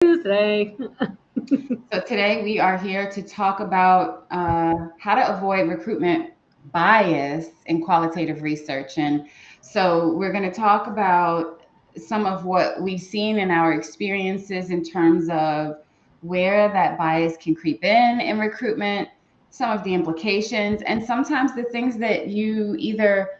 Tuesday. So today we are here to talk about how to avoid recruitment bias in qualitative research. And so we're going to talk about some of what we've seen in our experiences in terms of where that bias can creep in recruitment, some of the implications, and sometimes the things that you either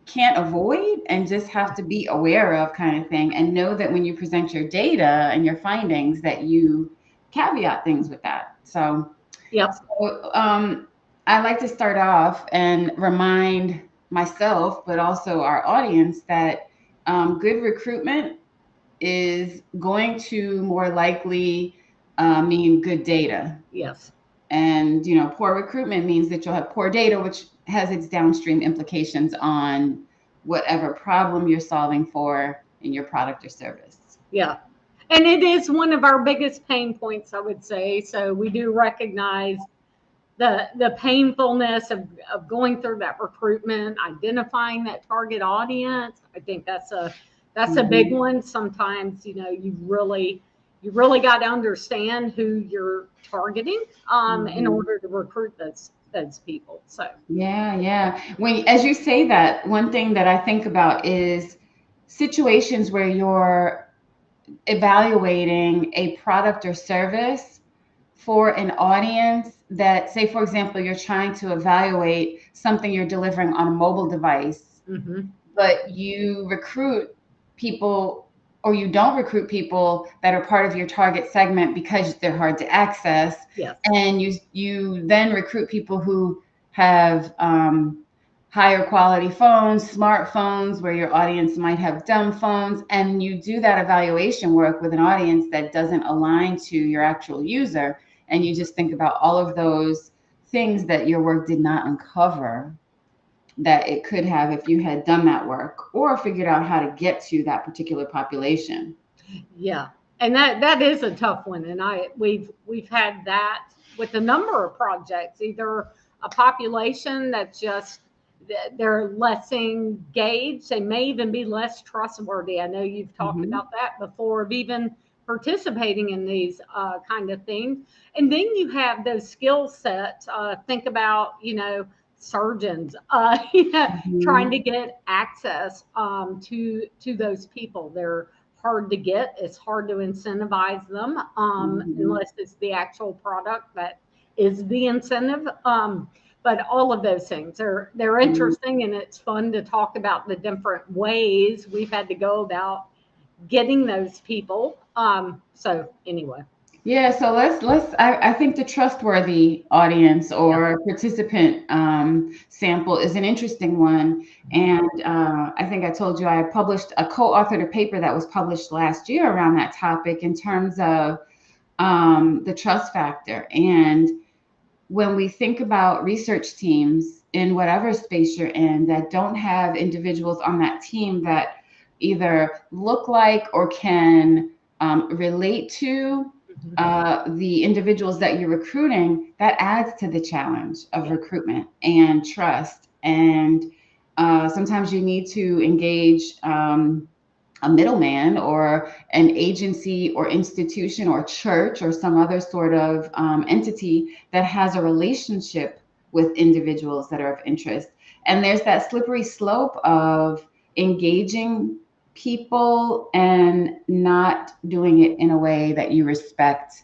can't avoid and just have to be aware of, kind of thing, and know that when you present your data and your findings that you caveat things with that. Yep. So I like to start off and remind myself, but also our audience, that good recruitment is going to more likely mean good data. Yes. And poor recruitment means that you'll have poor data, which has its downstream implications on whatever problem you're solving for in your product or service. Yeah. And it is one of our biggest pain points, I would say. So we do recognize the painfulness of going through that recruitment, identifying that target audience. I think that's a big Mhm. one. Sometimes, you really got to understand who you're targeting in Mhm. order to recruit those people. So Yeah, yeah. As you say that, one thing that I think about is situations where you're evaluating a product or service for an audience that, say, for example, you're trying to evaluate something you're delivering on a mobile device, mhm. but you recruit people or you don't recruit people that are part of your target segment because they're hard to access, Yes. and you then recruit people who have higher quality phones, smartphones, where your audience might have dumb phones, and you do that evaluation work with an audience that doesn't align to your actual user, and you just think about all of those things that your work did not uncover that it could have if you had done that work or figured out how to get to that particular population. Yeah, and that is a tough one, and we've had that with a number of projects. Either a population that's just they're less engaged, they may even be less trustworthy. I know you've talked Hmm. about that before, of even participating in these kind of things. And then you have those skill sets. Think about surgeons, trying to Hmm. get access to those people. They're hard to get. It's hard to incentivize them Hmm. unless it's the actual product that is the incentive. But all of those things are they're interesting, and it's fun to talk about the different ways we've had to go about getting those people. So anyway, Yeah, so I think the trustworthy audience yeah, or participant sample is an interesting one. And I think I told you I published a co-authored a paper that was published last year around that topic in terms of the trust factor. And when we think about research teams in whatever space you're in that don't have individuals on that team that either look like or can relate to hmm, the individuals that you're recruiting, that adds to the challenge of yeah, recruitment and trust. And sometimes you need to engage a middleman or an agency or institution or church or some other sort of entity that has a relationship with individuals that are of interest. And there's that slippery slope of engaging people and not doing it in a way that you respect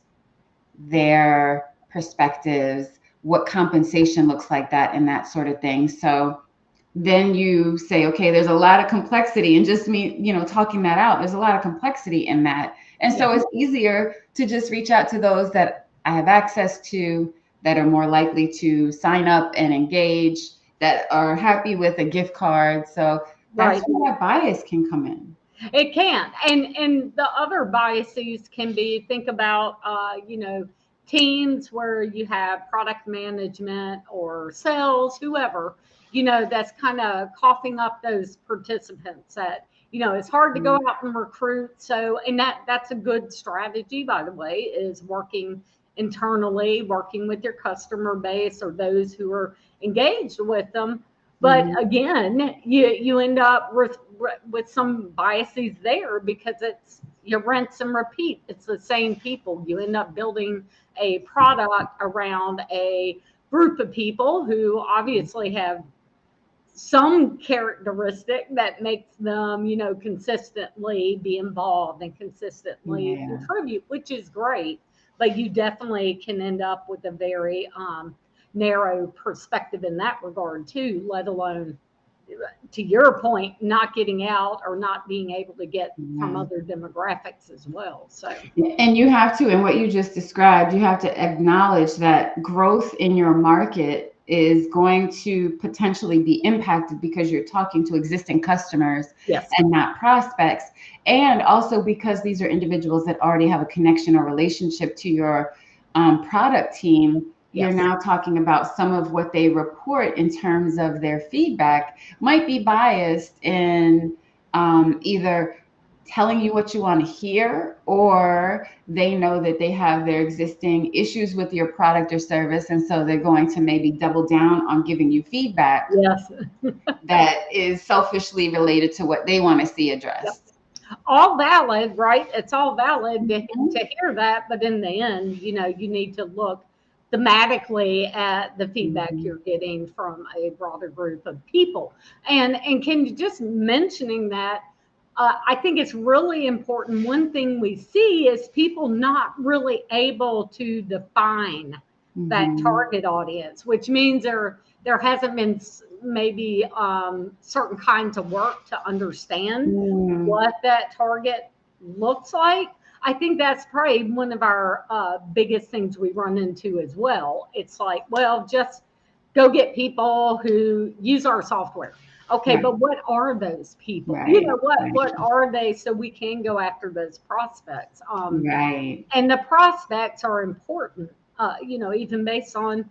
their perspectives, what compensation looks like, that and that sort of thing. So then you say, okay, there's a lot of complexity, and just me, talking that out, there's a lot of complexity in that. And yeah, so it's easier to just reach out to those that I have access to, that are more likely to sign up and engage, that are happy with a gift card. So that's right. where that bias can come in. It can, and the other biases can be think about teams where you have product management or sales, whoever that's kind of coughing up those participants that it's hard to go out and recruit. So, and that's a good strategy, by the way, is working internally, working with your customer base or those who are engaged with them. But Mhm. again, you end up with some biases there because you rinse and repeat. It's the same people. You end up building a product around a group of people who obviously have some characteristic that makes them, consistently be involved and consistently Yeah. contribute, which is great. But you definitely can end up with a very narrow perspective in that regard too, let alone, to your point, not getting out or not being able to get from Yeah. other demographics as well. So, And you have to, and what you just described, you have to acknowledge that growth in your market is going to potentially be impacted because you're talking to existing customers yes, and not prospects. And also because these are individuals that already have a connection or relationship to your product team, you're yes, now talking about some of what they report in terms of their feedback might be biased in either telling you what you want to hear, or they know that they have their existing issues with your product or service. And so they're going to maybe double down on giving you feedback yes. that is selfishly related to what they want to see Yep. addressed. All valid, right? It's all valid Mhm. to hear that, but in the end, you need to look thematically at the feedback Mhm. you're getting from a broader group of people. And can you just mentioning that? I think it's really important. One thing we see is people not really able to define that Mhm. target audience, which means there hasn't been maybe certain kinds of work to understand Mm. what that target looks like. I think that's probably one of our biggest things we run into as well. It's like, well, just go get people who use our software. Okay, Right, but what are those people? right, What are they, so we can go after those prospects. right. And the prospects are important. Even based on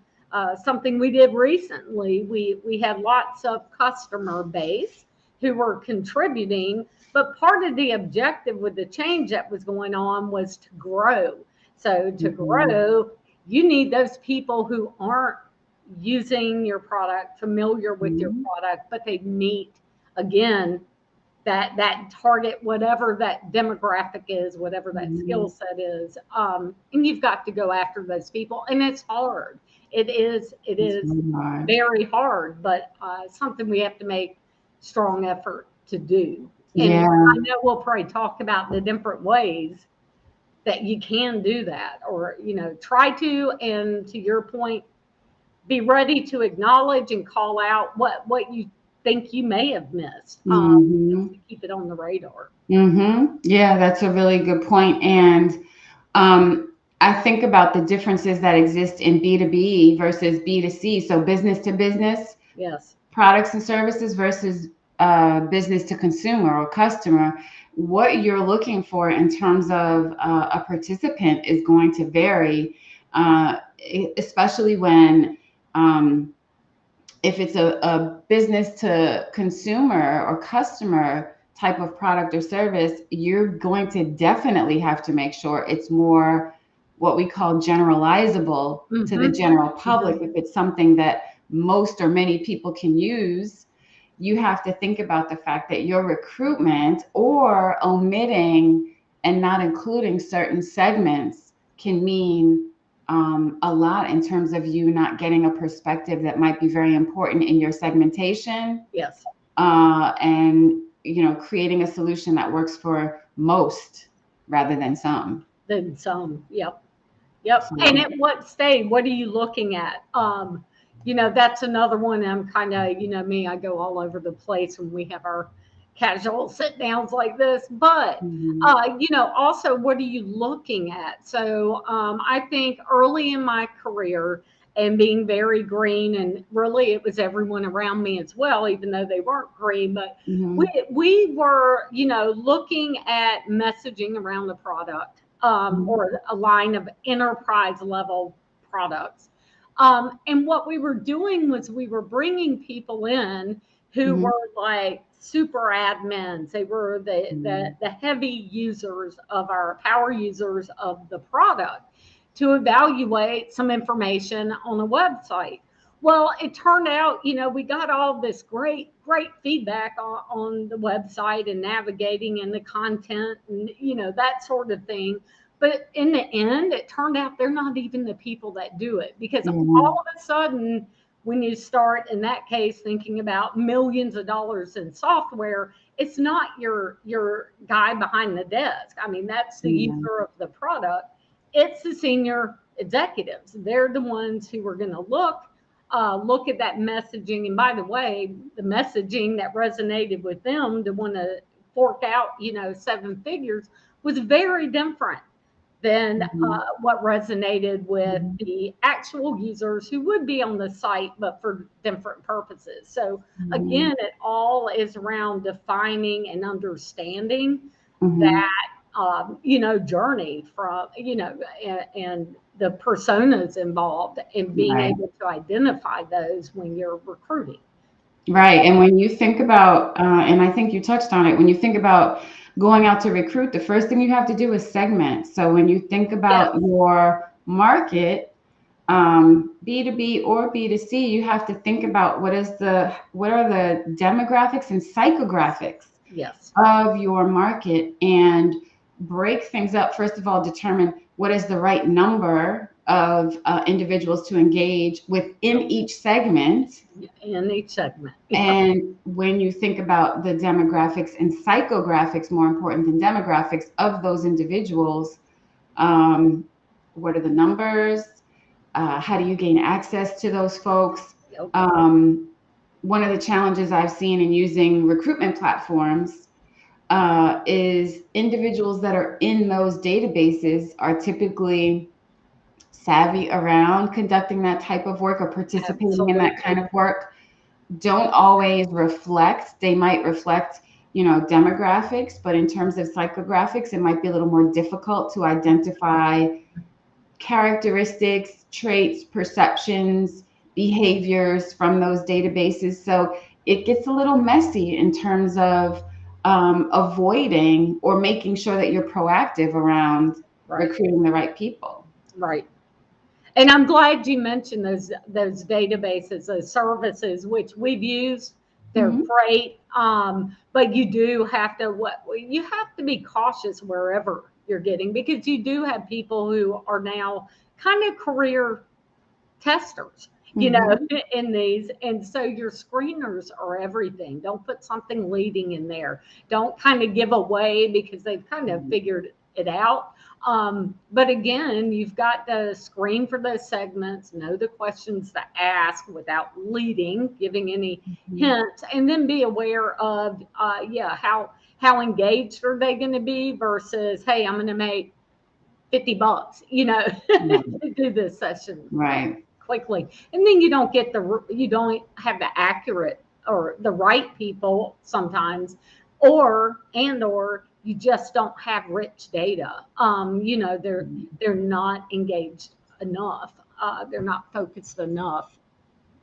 something we did recently, we had lots of customer base who were contributing, but part of the objective with the change that was going on was to grow. So to Mhm. grow, you need those people who aren't using your product, familiar with your Mhm. product, but they meet again that target, whatever that demographic is, whatever that skill Mhm. set is, and you've got to go after those people, and it's hard. It It's is really hard. very hard, but something we have to make strong effort to do. And Yeah. I know we'll probably talk about the different ways that you can do that, or try to, and to your point, be ready to acknowledge and call out what you think you may have missed, just Mhm. to keep it on the radar. Yeah, that's a really good point. And I think about the differences that exist in B2B versus B2C. So business to business Yes. products and services versus business to consumer or customer. What you're looking for in terms of a participant is going to vary, especially when if it's a business to consumer or customer type of product or service, you're going to definitely have to make sure it's more what we call generalizable to the Mm-hmm. general public. Mm-hmm. If it's something that most or many people can use, you have to think about the fact that your recruitment or omitting and not including certain segments can mean a lot in terms of you not getting a perspective that might be very important in your segmentation, Yes. and creating a solution that works for most rather than some. Then some. Yep. Yep. And So, at what stage? What are you looking at? That's another one. I'm kind of, me, I go all over the place when we have our casual sit downs like this. But, mhm, also, what are you looking at? So I think early in my career, and being very green, and really it was everyone around me as well, even though they weren't green, but we, mhm, we were, looking at messaging around the product, mhm, or a line of enterprise level products. And what we were doing was we were bringing people in who mhm, were like super admins. They were mhm, the heavy users of our power users of the product to evaluate some information on a website. Well, it turned out, we got all this great feedback on the website and navigating and the content and, that sort of thing. But in the end, it turned out they're not even the people that do it, because Mhm. all of a sudden, when you start, in that case, thinking about millions of dollars in software, it's not your guy behind the desk. I mean, that's the Yeah. user of the product. It's the senior executives. They're the ones who are going to look at that messaging. And by the way, the messaging that resonated with them to want to fork out, 7 figures was very different than Mhm. what resonated with Mhm. the actual users who would be on the site, but for different purposes. So Mhm. again, it all is around defining and understanding Mhm. that, journey from, and the personas involved, and being Right. able to identify those when you're recruiting. Right. And when you think about, and I think you touched on it, when you think about going out to recruit, the first thing you have to do is segment. So when you think Yes, about your market, B2B or B2C, you have to think about what are the demographics and psychographics yes, of your market, and break things up. First of all, determine what is the right number of individuals to engage within each segment. in each segment. Yep, And when you think about the demographics and psychographics, more important than demographics, of those individuals, um, what are the numbers? How do you gain access to those folks? yep, One of the challenges I've seen in using recruitment platforms is individuals that are in those databases are typically savvy around conducting that type of work or participating in that kind absolutely. of work, don't always reflect. They might reflect, demographics, but in terms of psychographics, it might be a little more difficult to identify characteristics, traits, perceptions, behaviors from those databases. So it gets a little messy in terms of avoiding or making sure that you're proactive around Right, recruiting the right people. right. And I'm glad you mentioned those databases, those services, which we've used. They're Hmm. great, but you do have to you have to be cautious wherever you're getting, because you do have people who are now kind of career testers, Hmm. in these. And so your screeners are everything. Don't put something leading in there. Don't kind of give away because they've kind of figured it out. But again, you've got to screen for those segments, know the questions to ask without leading, giving any hints, and then be aware of, yeah, how engaged are they going to be versus, hey, I'm going to make $50, Right. to do this session Right. quickly. And then you don't have the accurate or the right people sometimes, or you just don't have rich data. They're not engaged enough. They're not focused enough.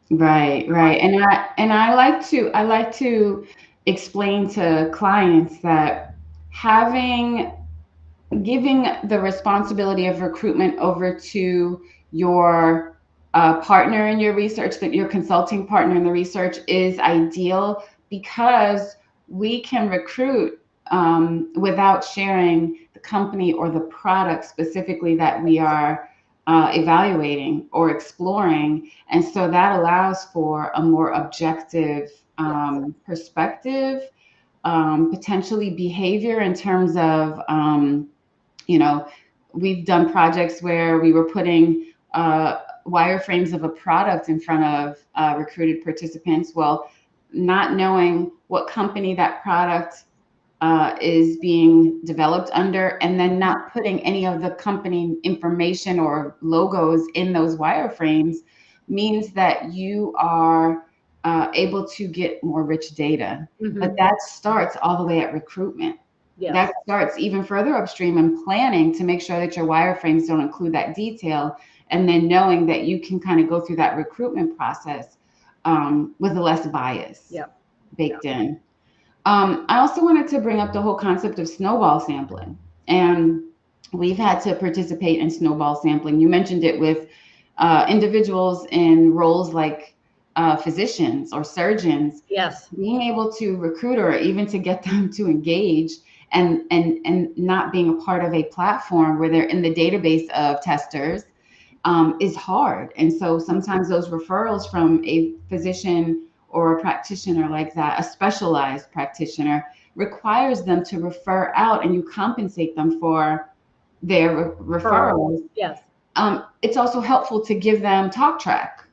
Right, right. And I like to explain to clients that having giving the responsibility of recruitment over to your partner in your research, that your consulting partner in the research, is ideal, because we can recruit without sharing the company or the product specifically that we are evaluating or exploring. And so that allows for a more objective Yes. perspective, potentially behavior in terms of, you know, we've done projects where we were putting wireframes of a product in front of recruited participants. Well, not knowing what company that product is being developed under, and then not putting any of the company information or logos in those wireframes, means that you are able to get more rich data. But Hmm. that starts all the way at recruitment. That Yes. starts even further upstream in planning to make sure that your wireframes don't include that detail, and then knowing that you can kind of go through that recruitment process with less bias Yep. baked Yep. in. I also wanted to bring up the whole concept of snowball sampling. And we've had to participate in snowball sampling. You mentioned it with individuals in roles like physicians or surgeons, Yes. being able to recruit or even to get them to engage and not being a part of a platform where they're in the database of testers is hard. And so sometimes those referrals from a physician or a practitioner like that, a specialized practitioner, requires them to refer out and you compensate them for their referrals. Yes. It's also helpful to give them talk track.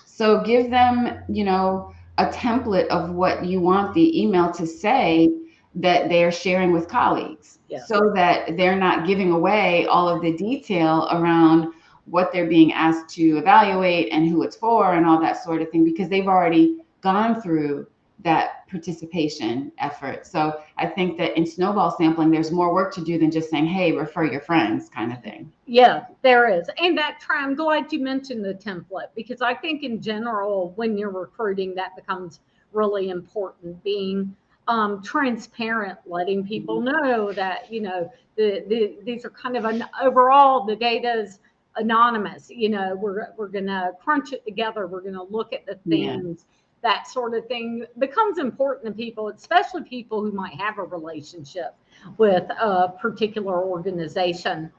So give them, a template of what you want the email to say that they're sharing with colleagues, Yes. so that they're not giving away all of the detail around what they're being asked to evaluate and who it's for and all that sort of thing, because they've already gone through that participation effort. So I think that in snowball sampling, there's more work to do than just saying, hey, refer your friends kind of thing. Yeah, there is. And I'm glad you mentioned the template, because I think in general, when you're recruiting, that becomes really important, being transparent, letting people know that, these are kind of overall, the data is anonymous. We're going to crunch it together. We're going to look at the Yeah. themes. That sort of thing becomes important to people, especially people who might have a relationship with a particular organization.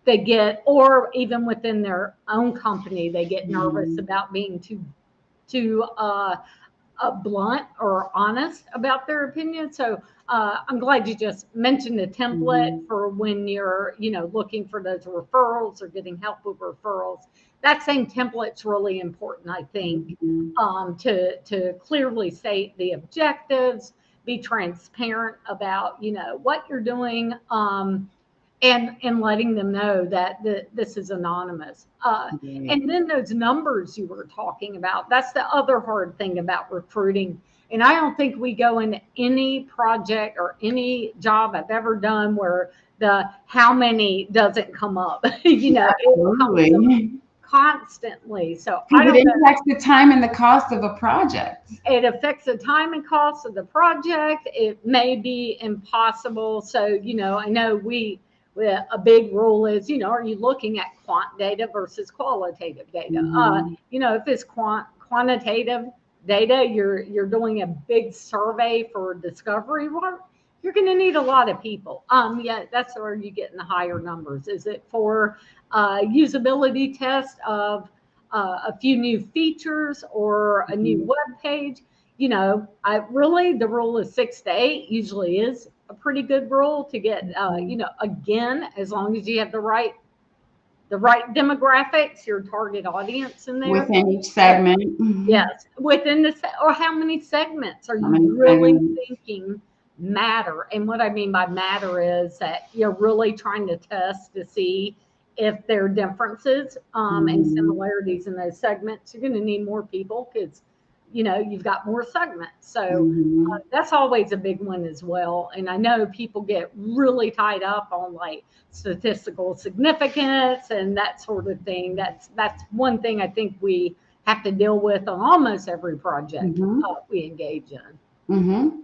They get, or even within their own company, they get nervous about being too blunt or honest about their opinion. So I'm glad you just mentioned the template for when you're, looking for those referrals or getting help with referrals. That same template's really important, I think, to clearly state the objectives, be transparent about, what you're doing, and letting them know that this is anonymous. And then those numbers you were talking about, that's the other hard thing about recruiting. And I don't think we go into any project or any job I've ever done where the how many doesn't come up. It comes up constantly. So I Because it don't know. impacts the time and the cost of a project. It affects the time and cost of the project. It may be impossible. So, I know a big rule is, are you looking at quant data versus qualitative data? If it's quantitative data, you're doing a big survey for discovery work, you're going to need a lot of people. Yeah, that's where you get in the higher numbers. Is it for usability test of a few new features or a new web page? The rule is 6 to 8 usually is a pretty good rule to get, again, as long as you have the right demographics, your target audience in there. Within each segment. Yes, within or how many segments are you really thinking matter? And what I mean by matter is that you're really trying to test to see if there are differences and similarities in those segments. You're going to need more people because you've got more segments. So that's always a big one as well. And I know people get really tied up on like statistical significance and that sort of thing. That's one thing I think we have to deal with on almost every project we engage in.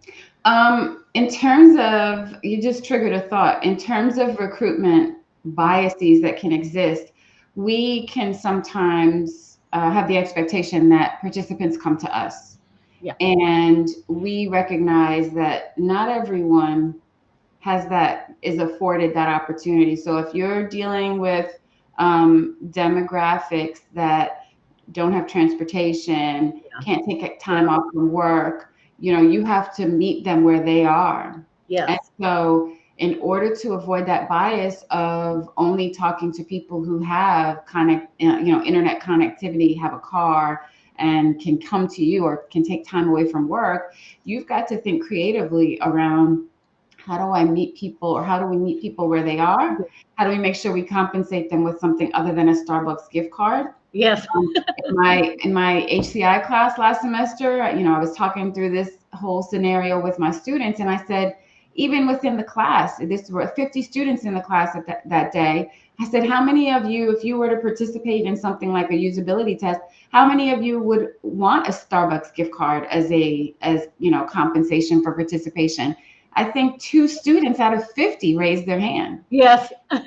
In terms of, you just triggered a thought, in terms of recruitment biases that can exist, we can sometimes have the expectation that participants come to us. Yeah. And we recognize that not everyone is afforded that opportunity. So if you're dealing with demographics that don't have transportation, can't take time off from work, you have to meet them where they are. Yes. And so in order to avoid that bias of only talking to people who have internet connectivity, have a car, and can come to you or can take time away from work, you've got to think creatively around, how do I meet people, or how do we meet people where they are? How do we make sure we compensate them with something other than a Starbucks gift card? Yes. In my HCI class last semester, I was talking through this whole scenario with my students, and I said, even within the class, this were 50 students in the class that day. I said, how many of you, if you were to participate in something like a usability test, how many of you would want a Starbucks gift card as compensation for participation? I think 2 students out of 50 raised their hand. Yes, So,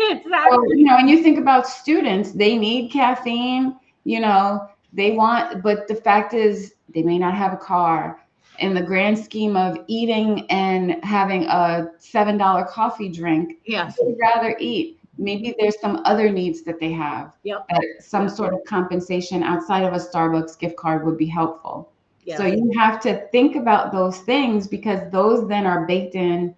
exactly. when you think about students, they need caffeine, they want, but the fact is they may not have a car. In the grand scheme of eating and having a $7 coffee drink, Yes. they'd rather eat. Maybe there's some other needs that they have, Yep. that some Yep. sort of compensation outside of a Starbucks gift card would be helpful. So Yes. you have to think about those things, because those then are baked in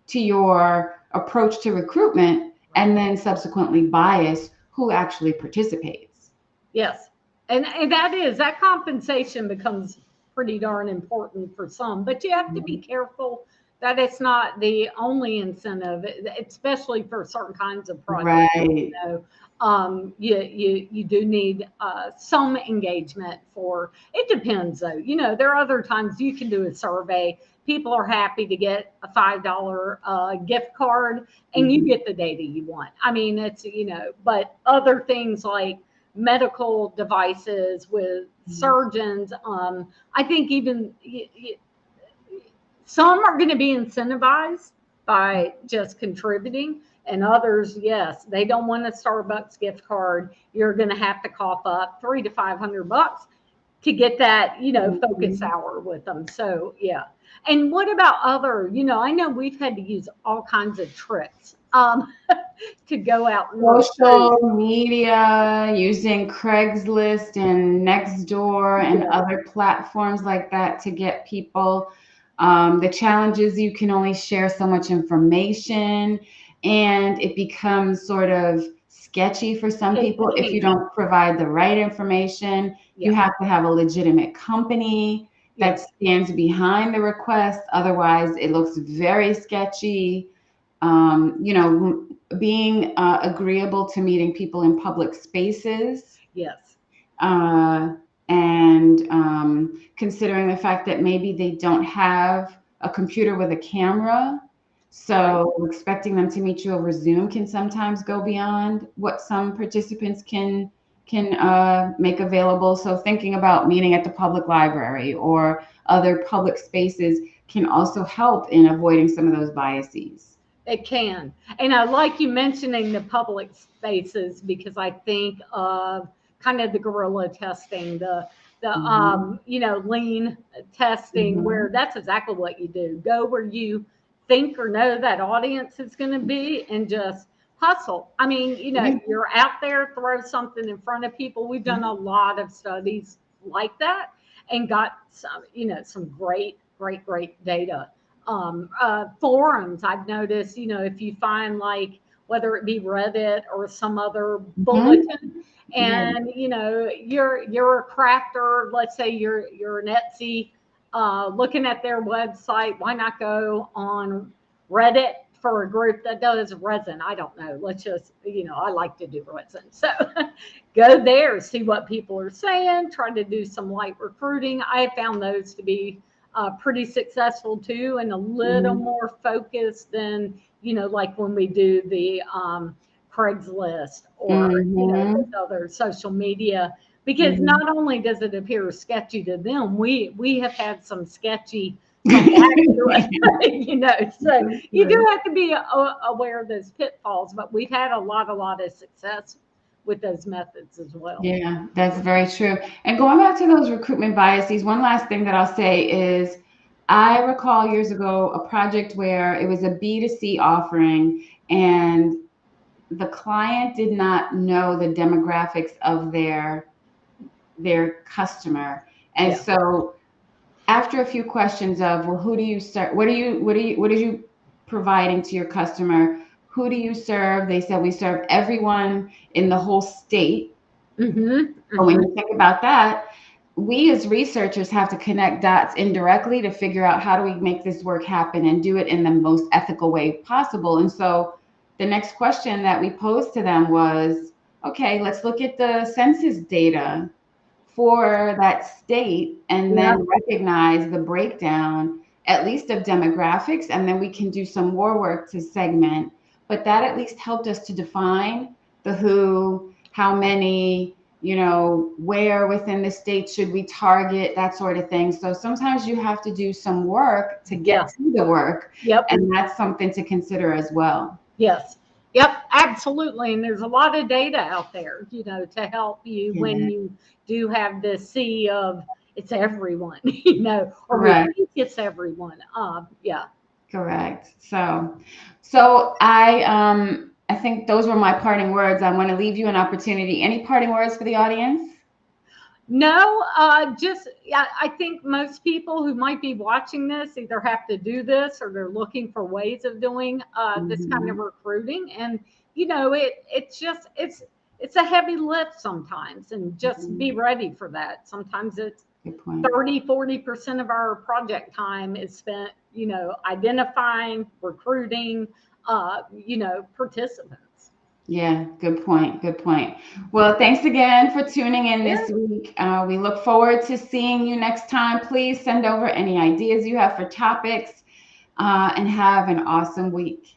to your approach to recruitment, and then subsequently bias who actually participates. Yes. And that compensation becomes pretty darn important for some, but you have to be careful that it's not the only incentive, especially for certain kinds of projects. Right. know, you do need some engagement for. It depends, though. There are other times you can do a survey. People are happy to get a $5 gift card, and you Mhm. get the data you want. I mean, it's but other things like medical devices with surgeons. I think even some are going to be incentivized by just contributing, and others, yes, they don't want a Starbucks gift card. You're going to have to cough up $300 to $500 to get that, focus Mhm. hour with them. So yeah. And what about other? I know we've had to use all kinds of tricks to go out and recruit. Social media, using Craigslist and Nextdoor and Yes, other platforms like that to get people. The challenge is you can only share so much information, and it becomes sort of sketchy for some it people if you can. don't provide the right information. You Yeah, have to have a legitimate company yeah. that stands behind the request. Otherwise, it looks very sketchy. Being agreeable to meeting people in public spaces, Yes. uh, and considering the fact that maybe they don't have a computer with a camera. Right. So expecting them to meet you over Zoom can sometimes go beyond what some participants can make available. So thinking about meeting at the public library or other public spaces can also help in avoiding some of those biases. It can. And I like you mentioning the public spaces because I think of kind of the guerrilla testing, the Mhm. lean testing, where Mhm. that's exactly what you do. Go where you think or know that audience is going to be and just hustle. I mean, Yeah. you're out there, throw something in front of people. We've done a lot of studies like that and got some great, great, great data. Forums, I've noticed, if you find like whether it be Reddit or some other Mhm. bulletin, Yeah. and you're a crafter, let's say you're an Etsy, looking at their website, why not go on Reddit for a group that does resin? I don't know. Let's just, I like to do resin. So go there, see what people are saying, try to do some light recruiting. I found those to be pretty successful too, and a little Mhm. more focused than like when we do the Craigslist or Mhm. this other social media. Because Mhm. not only does it appear sketchy to them, we have had some sketchy come back to us, So That's you do true. have to be aware of those pitfalls, but we've had a lot of success with those methods as well. Yeah, that's very true. And going back to those recruitment biases, one last thing that I'll say is I recall years ago a project where it was a B2C offering, and the client did not know the demographics of their customer. And Yeah. so after a few questions of, well, who do you serve? What are you providing to your customer? Who do you serve? They said we serve everyone in the whole state. Mm-hmm. But when Mm-hmm. you think about that, we as researchers have to connect dots indirectly to figure out how do we make this work happen and do it in the most ethical way possible. And so the next question that we posed to them was, okay, let's look at the census data for that state and Yeah. then recognize the breakdown, at least of demographics, and then we can do some more work to segment. But that at least helped us to define the who, how many, where within the state should we target, that sort of thing. So sometimes you have to do some work to get to the work. Yep. And that's something to consider as well. Yes. Yep, absolutely. And there's a lot of data out there, to help you when you do have this sea of it's everyone, or we think it's everyone. Yeah. Correct. So I think those were my parting words. I want to leave you an opportunity. Any parting words for the audience? No, I think most people who might be watching this either have to do this or they're looking for ways of doing this kind of recruiting. And, it's a heavy lift sometimes, and just be ready for that. Sometimes it's 30-40% of our project time is spent, identifying, recruiting, participants. Yeah, good point. Good point. Well, thanks again for tuning in this week. We look forward to seeing you next time. Please send over any ideas you have for topics, and have an awesome week.